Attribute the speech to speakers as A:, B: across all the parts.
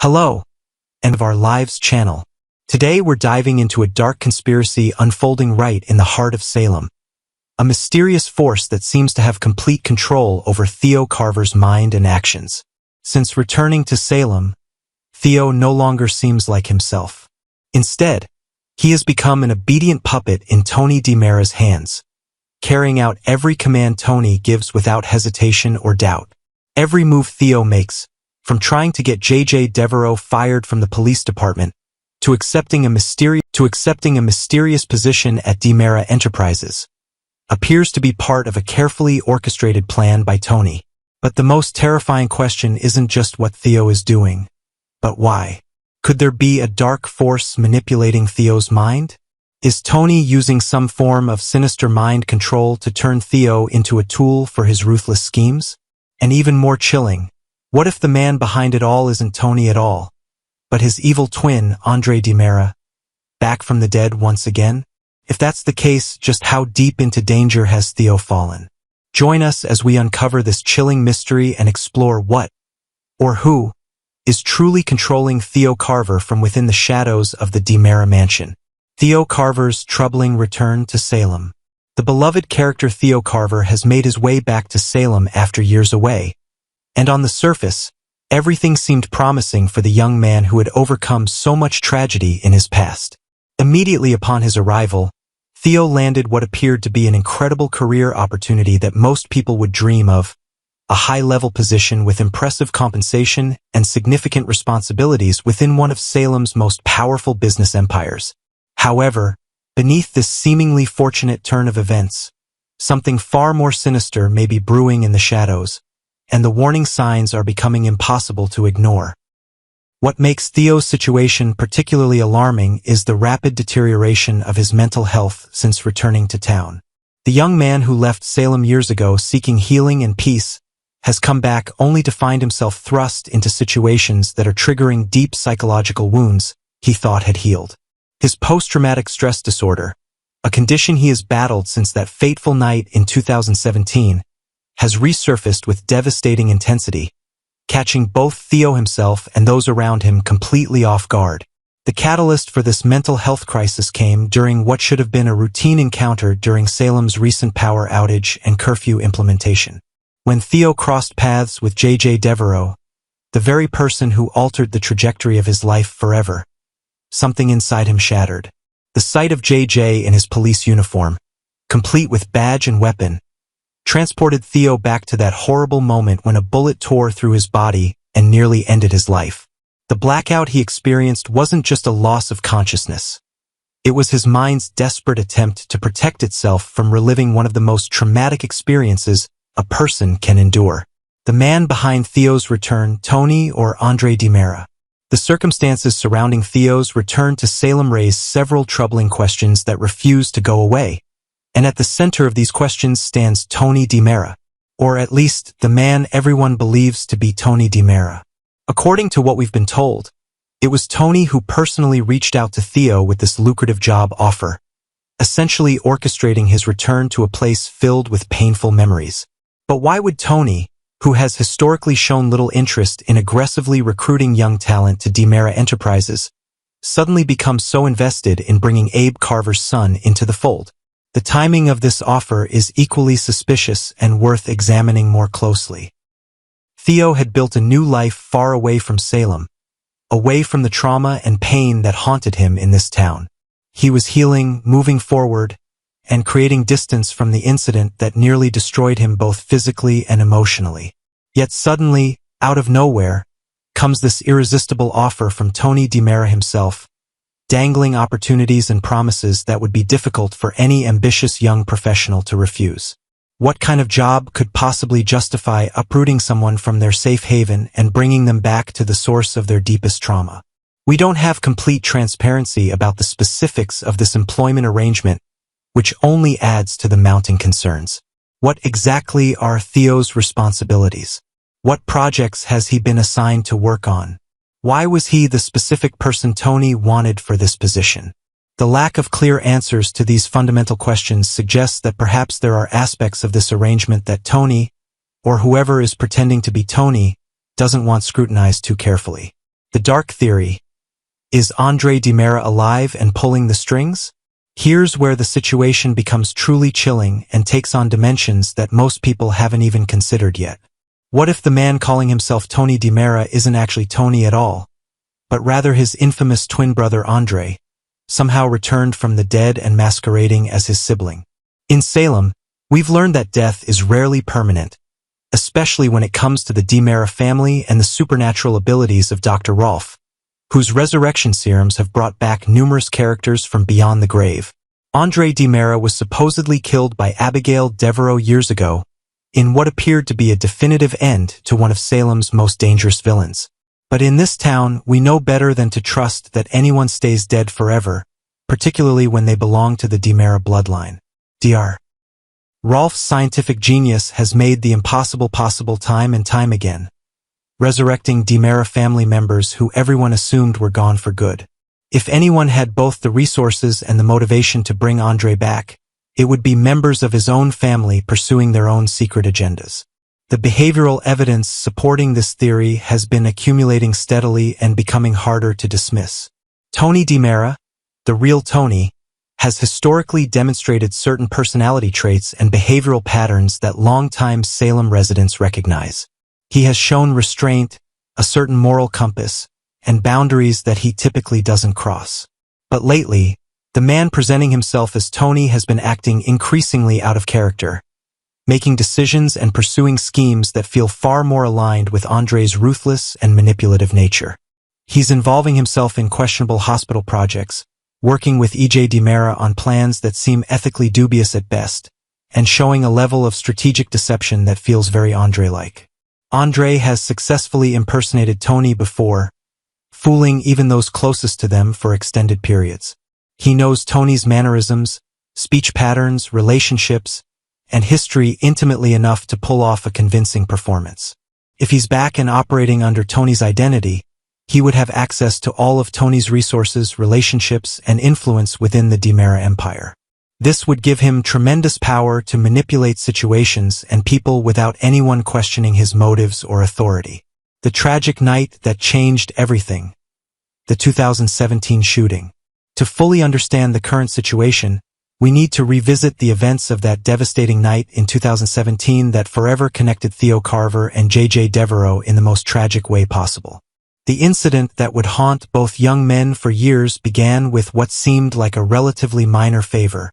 A: Hello, and of our Lives channel. Today we're diving into a dark conspiracy unfolding right in the heart of Salem. A mysterious force that seems to have complete control over Theo Carver's mind and actions. Since returning to Salem, Theo no longer seems like himself. Instead, he has become an obedient puppet in Tony DiMera's hands, carrying out every command Tony gives without hesitation or doubt. Every move Theo makes, from trying to get J.J. Devereaux fired from the police department, to accepting a mysterious position at DiMera Enterprises, appears to be part of a carefully orchestrated plan by Tony. But the most terrifying question isn't just what Theo is doing, but why. Could there be a dark force manipulating Theo's mind? Is Tony using some form of sinister mind control to turn Theo into a tool for his ruthless schemes? And even more chilling, what if the man behind it all isn't Tony at all, but his evil twin, Andre DiMera, back from the dead once again? If that's the case, just how deep into danger has Theo fallen? Join us as we uncover this chilling mystery and explore what, or who, is truly controlling Theo Carver from within the shadows of the DiMera mansion. Theo Carver's troubling return to Salem. The beloved character Theo Carver has made his way back to Salem after years away, and on the surface, everything seemed promising for the young man who had overcome so much tragedy in his past. Immediately upon his arrival, Theo landed what appeared to be an incredible career opportunity that most people would dream of, a high-level position with impressive compensation and significant responsibilities within one of Salem's most powerful business empires. However, beneath this seemingly fortunate turn of events, something far more sinister may be brewing in the shadows, and the warning signs are becoming impossible to ignore. What makes Theo's situation particularly alarming is the rapid deterioration of his mental health since returning to town. The young man who left Salem years ago seeking healing and peace has come back only to find himself thrust into situations that are triggering deep psychological wounds he thought had healed. His post-traumatic stress disorder, a condition he has battled since that fateful night in 2017, has resurfaced with devastating intensity, catching both Theo himself and those around him completely off guard. The catalyst for this mental health crisis came during what should have been a routine encounter during Salem's recent power outage and curfew implementation. When Theo crossed paths with J.J. Devereaux, the very person who altered the trajectory of his life forever, something inside him shattered. The sight of J.J. in his police uniform, complete with badge and weapon, transported Theo back to that horrible moment when a bullet tore through his body and nearly ended his life. The blackout he experienced wasn't just a loss of consciousness. It was his mind's desperate attempt to protect itself from reliving one of the most traumatic experiences a person can endure. The man behind Theo's return, Tony or Andre DiMera? The circumstances surrounding Theo's return to Salem raised several troubling questions that refuse to go away. And at the center of these questions stands Tony DiMera, or at least the man everyone believes to be Tony DiMera. According to what we've been told, it was Tony who personally reached out to Theo with this lucrative job offer, essentially orchestrating his return to a place filled with painful memories. But why would Tony, who has historically shown little interest in aggressively recruiting young talent to DiMera Enterprises, suddenly become so invested in bringing Abe Carver's son into the fold? The timing of this offer is equally suspicious and worth examining more closely. Theo had built a new life far away from Salem, away from the trauma and pain that haunted him in this town. He was healing, moving forward, and creating distance from the incident that nearly destroyed him both physically and emotionally. Yet suddenly, out of nowhere, comes this irresistible offer from Tony DiMera himself, dangling opportunities and promises that would be difficult for any ambitious young professional to refuse. What kind of job could possibly justify uprooting someone from their safe haven and bringing them back to the source of their deepest trauma? We don't have complete transparency about the specifics of this employment arrangement, which only adds to the mounting concerns. What exactly are Theo's responsibilities? What projects has he been assigned to work on? Why was he the specific person Tony wanted for this position? The lack of clear answers to these fundamental questions suggests that perhaps there are aspects of this arrangement that Tony, or whoever is pretending to be Tony, doesn't want scrutinized too carefully. The dark theory. Is Andre DiMera alive and pulling the strings? Here's where the situation becomes truly chilling and takes on dimensions that most people haven't even considered yet. What if the man calling himself Tony DiMera isn't actually Tony at all, but rather his infamous twin brother Andre, somehow returned from the dead and masquerading as his sibling? In Salem, we've learned that death is rarely permanent, especially when it comes to the DiMera family and the supernatural abilities of Dr. Rolf, whose resurrection serums have brought back numerous characters from beyond the grave. Andre DiMera was supposedly killed by Abigail Devereaux years ago, in what appeared to be a definitive end to one of Salem's most dangerous villains. But in this town, we know better than to trust that anyone stays dead forever, particularly when they belong to the DiMera bloodline. Dr. Rolf's scientific genius has made the impossible possible time and time again, resurrecting DiMera family members who everyone assumed were gone for good. If anyone had both the resources and the motivation to bring Andre back, it would be members of his own family pursuing their own secret agendas. The behavioral evidence supporting this theory has been accumulating steadily and becoming harder to dismiss. Tony DiMera, the real Tony, has historically demonstrated certain personality traits and behavioral patterns that longtime Salem residents recognize. He has shown restraint, a certain moral compass, and boundaries that he typically doesn't cross. But lately, the man presenting himself as Tony has been acting increasingly out of character, making decisions and pursuing schemes that feel far more aligned with Andre's ruthless and manipulative nature. He's involving himself in questionable hospital projects, working with E.J. DiMera on plans that seem ethically dubious at best, and showing a level of strategic deception that feels very Andre-like. Andre has successfully impersonated Tony before, fooling even those closest to them for extended periods. He knows Tony's mannerisms, speech patterns, relationships, and history intimately enough to pull off a convincing performance. If he's back and operating under Tony's identity, he would have access to all of Tony's resources, relationships, and influence within the DiMera empire. This would give him tremendous power to manipulate situations and people without anyone questioning his motives or authority. The tragic night that changed everything. The 2017 shooting. To fully understand the current situation, we need to revisit the events of that devastating night in 2017 that forever connected Theo Carver and J.J. Devereaux in the most tragic way possible. The incident that would haunt both young men for years began with what seemed like a relatively minor favor.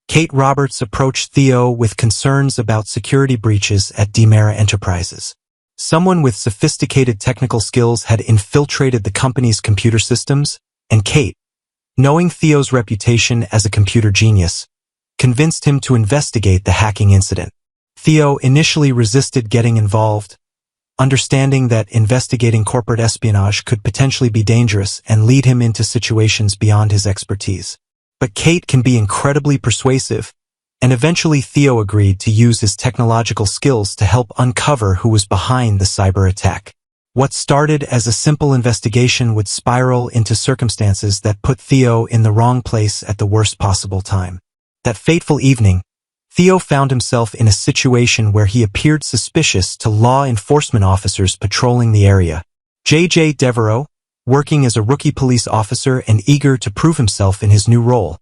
A: Kate Roberts approached Theo with concerns about security breaches at DiMera Enterprises. Someone with sophisticated technical skills had infiltrated the company's computer systems, and Kate, knowing Theo's reputation as a computer genius, convinced him to investigate the hacking incident. Theo initially resisted getting involved, understanding that investigating corporate espionage could potentially be dangerous and lead him into situations beyond his expertise. But Kate can be incredibly persuasive, and eventually Theo agreed to use his technological skills to help uncover who was behind the cyber attack. What started as a simple investigation would spiral into circumstances that put Theo in the wrong place at the worst possible time. That fateful evening, Theo found himself in a situation where he appeared suspicious to law enforcement officers patrolling the area. J.J. Devereaux, working as a rookie police officer and eager to prove himself in his new role,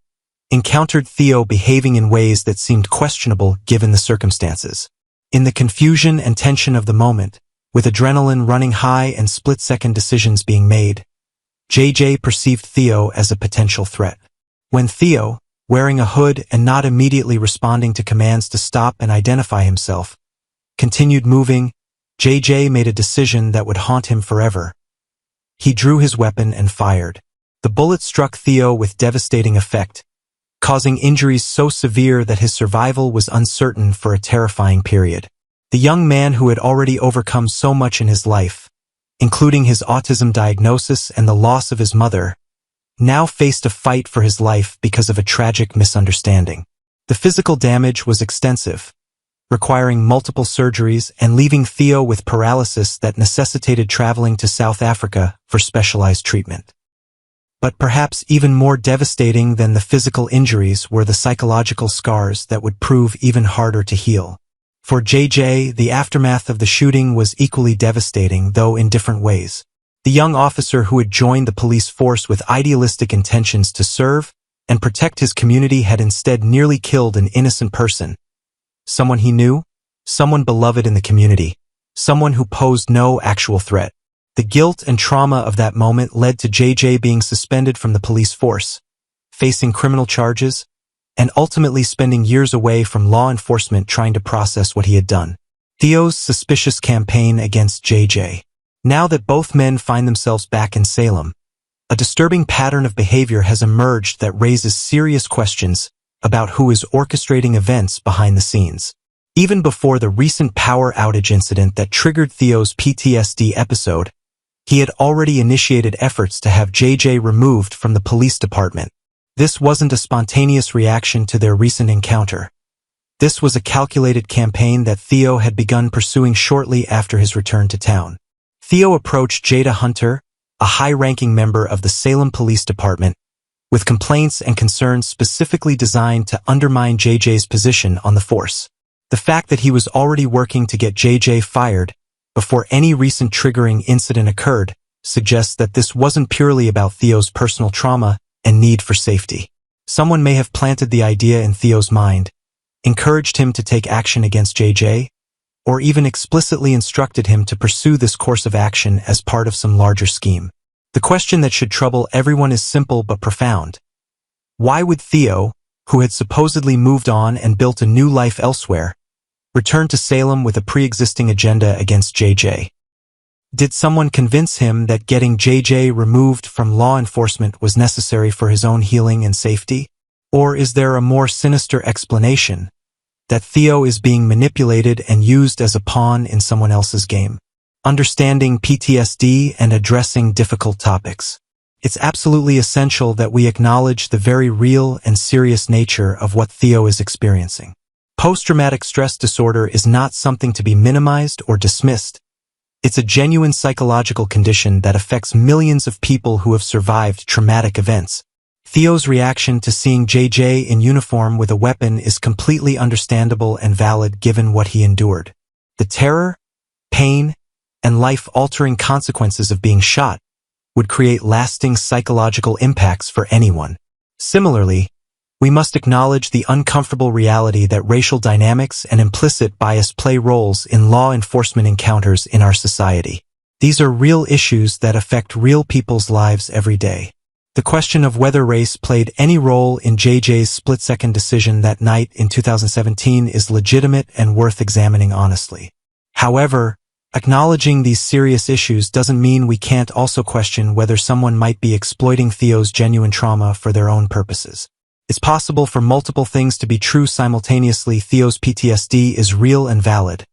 A: encountered Theo behaving in ways that seemed questionable given the circumstances. In the confusion and tension of the moment, with adrenaline running high and split-second decisions being made, J.J. perceived Theo as a potential threat. When Theo, wearing a hood and not immediately responding to commands to stop and identify himself, continued moving, J.J. made a decision that would haunt him forever. He drew his weapon and fired. The bullet struck Theo with devastating effect, causing injuries so severe that his survival was uncertain for a terrifying period. The young man who had already overcome so much in his life, including his autism diagnosis and the loss of his mother, now faced a fight for his life because of a tragic misunderstanding. The physical damage was extensive, requiring multiple surgeries and leaving Theo with paralysis that necessitated traveling to South Africa for specialized treatment. But perhaps even more devastating than the physical injuries were the psychological scars that would prove even harder to heal. For JJ, the aftermath of the shooting was equally devastating, though in different ways. The young officer who had joined the police force with idealistic intentions to serve and protect his community had instead nearly killed an innocent person. Someone he knew, someone beloved in the community, someone who posed no actual threat. The guilt and trauma of that moment led to JJ being suspended from the police force, facing criminal charges, and ultimately spending years away from law enforcement trying to process what he had done. Theo's suspicious campaign against JJ. Now that both men find themselves back in Salem, a disturbing pattern of behavior has emerged that raises serious questions about who is orchestrating events behind the scenes. Even before the recent power outage incident that triggered Theo's PTSD episode, he had already initiated efforts to have JJ removed from the police department. This wasn't a spontaneous reaction to their recent encounter. This was a calculated campaign that Theo had begun pursuing shortly after his return to town. Theo approached Jada Hunter, a high-ranking member of the Salem Police Department, with complaints and concerns specifically designed to undermine JJ's position on the force. The fact that he was already working to get JJ fired before any recent triggering incident occurred suggests that this wasn't purely about Theo's personal trauma and need for safety. Someone may have planted the idea in Theo's mind, encouraged him to take action against JJ, or even explicitly instructed him to pursue this course of action as part of some larger scheme. The question that should trouble everyone is simple but profound. Why would Theo, who had supposedly moved on and built a new life elsewhere, return to Salem with a pre-existing agenda against JJ? Did someone convince him that getting JJ removed from law enforcement was necessary for his own healing and safety? Or is there a more sinister explanation, that Theo is being manipulated and used as a pawn in someone else's game? Understanding PTSD and addressing difficult topics. It's absolutely essential that we acknowledge the very real and serious nature of what Theo is experiencing. Post-traumatic stress disorder is not something to be minimized or dismissed. It's a genuine psychological condition that affects millions of people who have survived traumatic events. Theo's reaction to seeing JJ in uniform with a weapon is completely understandable and valid given what he endured. The terror, pain, and life-altering consequences of being shot would create lasting psychological impacts for anyone. Similarly, we must acknowledge the uncomfortable reality that racial dynamics and implicit bias play roles in law enforcement encounters in our society. These are real issues that affect real people's lives every day. The question of whether race played any role in JJ's split-second decision that night in 2017 is legitimate and worth examining honestly. However, acknowledging these serious issues doesn't mean we can't also question whether someone might be exploiting Theo's genuine trauma for their own purposes. It's possible for multiple things to be true simultaneously. Theo's PTSD is real and valid.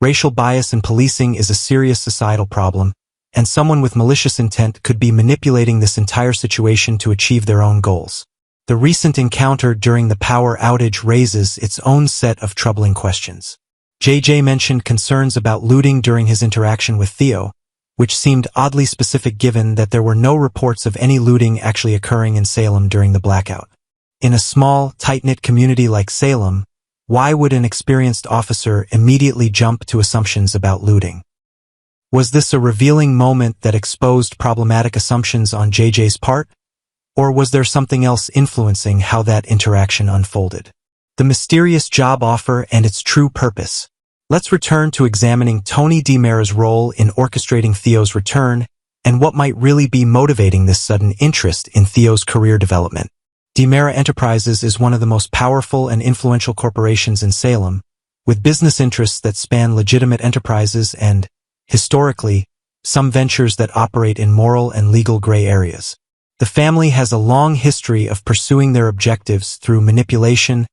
A: Racial bias in policing is a serious societal problem, and someone with malicious intent could be manipulating this entire situation to achieve their own goals. The recent encounter during the power outage raises its own set of troubling questions. JJ mentioned concerns about looting during his interaction with Theo, which seemed oddly specific given that there were no reports of any looting actually occurring in Salem during the blackout. In a small, tight-knit community like Salem, why would an experienced officer immediately jump to assumptions about looting? Was this a revealing moment that exposed problematic assumptions on JJ's part? Or was there something else influencing how that interaction unfolded? The mysterious job offer and its true purpose. Let's return to examining Tony DiMera's role in orchestrating Theo's return and what might really be motivating this sudden interest in Theo's career development. DiMera Enterprises is one of the most powerful and influential corporations in Salem, with business interests that span legitimate enterprises and, historically, some ventures that operate in moral and legal gray areas. The family has a long history of pursuing their objectives through manipulation,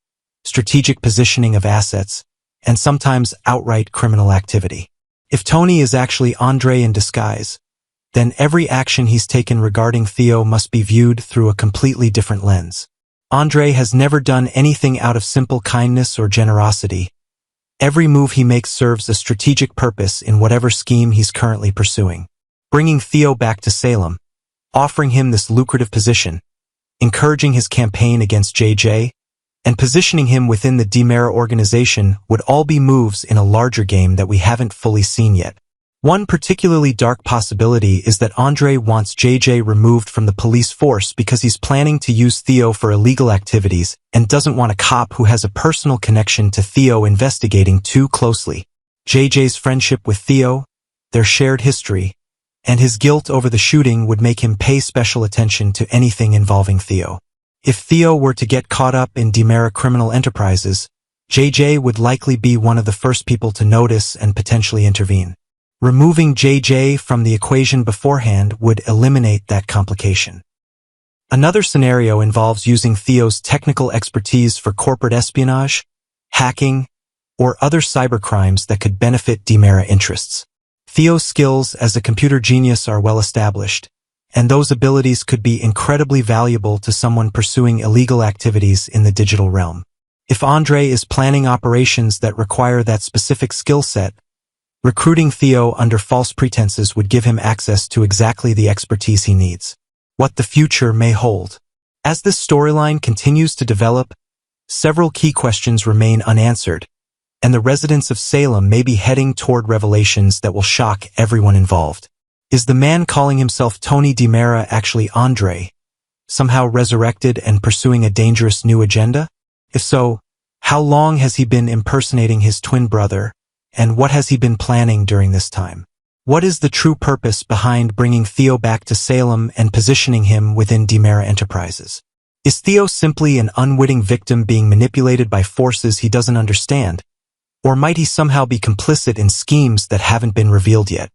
A: strategic positioning of assets, and sometimes outright criminal activity. If Tony is actually Andre in disguise, then every action he's taken regarding Theo must be viewed through a completely different lens. Andre has never done anything out of simple kindness or generosity. Every move he makes serves a strategic purpose in whatever scheme he's currently pursuing. Bringing Theo back to Salem, offering him this lucrative position, encouraging his campaign against JJ, and positioning him within the DiMera organization would all be moves in a larger game that we haven't fully seen yet. One particularly dark possibility is that Andre wants JJ removed from the police force because he's planning to use Theo for illegal activities and doesn't want a cop who has a personal connection to Theo investigating too closely. JJ's friendship with Theo, their shared history, and his guilt over the shooting would make him pay special attention to anything involving Theo. If Theo were to get caught up in DiMera criminal enterprises, JJ would likely be one of the first people to notice and potentially intervene. Removing JJ from the equation beforehand would eliminate that complication. Another scenario involves using Theo's technical expertise for corporate espionage, hacking, or other cybercrimes that could benefit DiMera interests. Theo's skills as a computer genius are well established, and those abilities could be incredibly valuable to someone pursuing illegal activities in the digital realm. If Andre is planning operations that require that specific skill set, recruiting Theo under false pretenses would give him access to exactly the expertise he needs. What the future may hold. As this storyline continues to develop, several key questions remain unanswered, and the residents of Salem may be heading toward revelations that will shock everyone involved. Is the man calling himself Tony DiMera actually Andre, somehow resurrected and pursuing a dangerous new agenda? If so, how long has he been impersonating his twin brother, and what has he been planning during this time? What is the true purpose behind bringing Theo back to Salem and positioning him within DiMera Enterprises? Is Theo simply an unwitting victim being manipulated by forces he doesn't understand? Or might he somehow be complicit in schemes that haven't been revealed yet?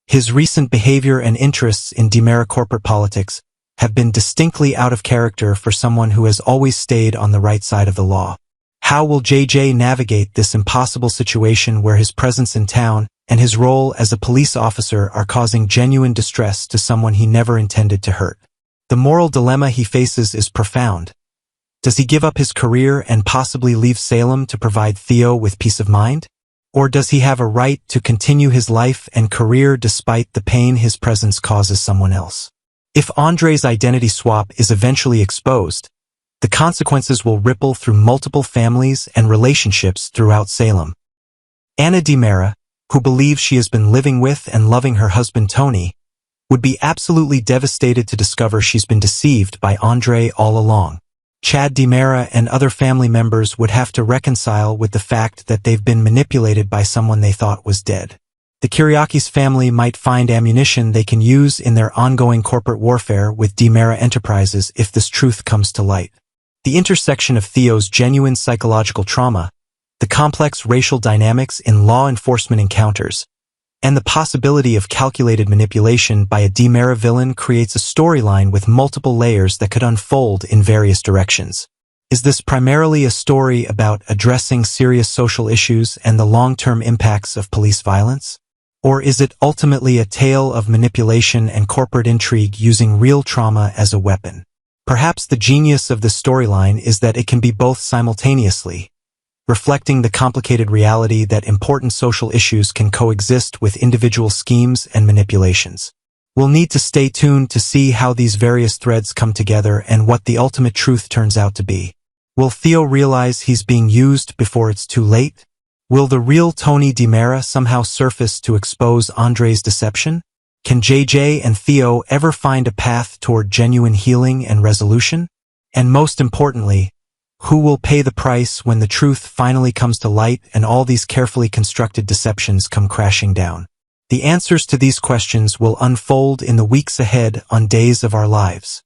A: His recent behavior and interests in DiMera corporate politics have been distinctly out of character for someone who has always stayed on the right side of the law. How will JJ navigate this impossible situation where his presence in town and his role as a police officer are causing genuine distress to someone he never intended to hurt? The moral dilemma he faces is profound. Does he give up his career and possibly leave Salem to provide Theo with peace of mind? Or does he have a right to continue his life and career despite the pain his presence causes someone else? If Andre's identity swap is eventually exposed, the consequences will ripple through multiple families and relationships throughout Salem. Anna DiMera, who believes she has been living with and loving her husband Tony, would be absolutely devastated to discover she's been deceived by Andre all along. Chad DiMera and other family members would have to reconcile with the fact that they've been manipulated by someone they thought was dead. The Kyriakis family might find ammunition they can use in their ongoing corporate warfare with DiMera Enterprises if this truth comes to light. The intersection of Theo's genuine psychological trauma, the complex racial dynamics in law enforcement encounters, and the possibility of calculated manipulation by a DiMera villain creates a storyline with multiple layers that could unfold in various directions. Is this primarily a story about addressing serious social issues and the long-term impacts of police violence? Or is it ultimately a tale of manipulation and corporate intrigue using real trauma as a weapon? Perhaps the genius of this storyline is that it can be both simultaneously, reflecting the complicated reality that important social issues can coexist with individual schemes and manipulations. We'll need to stay tuned to see how these various threads come together and what the ultimate truth turns out to be. Will Theo realize he's being used before it's too late? Will the real Tony DiMera somehow surface to expose Andre's deception? Can JJ and Theo ever find a path toward genuine healing and resolution? And most importantly, who will pay the price when the truth finally comes to light and all these carefully constructed deceptions come crashing down? The answers to these questions will unfold in the weeks ahead on Days of Our Lives.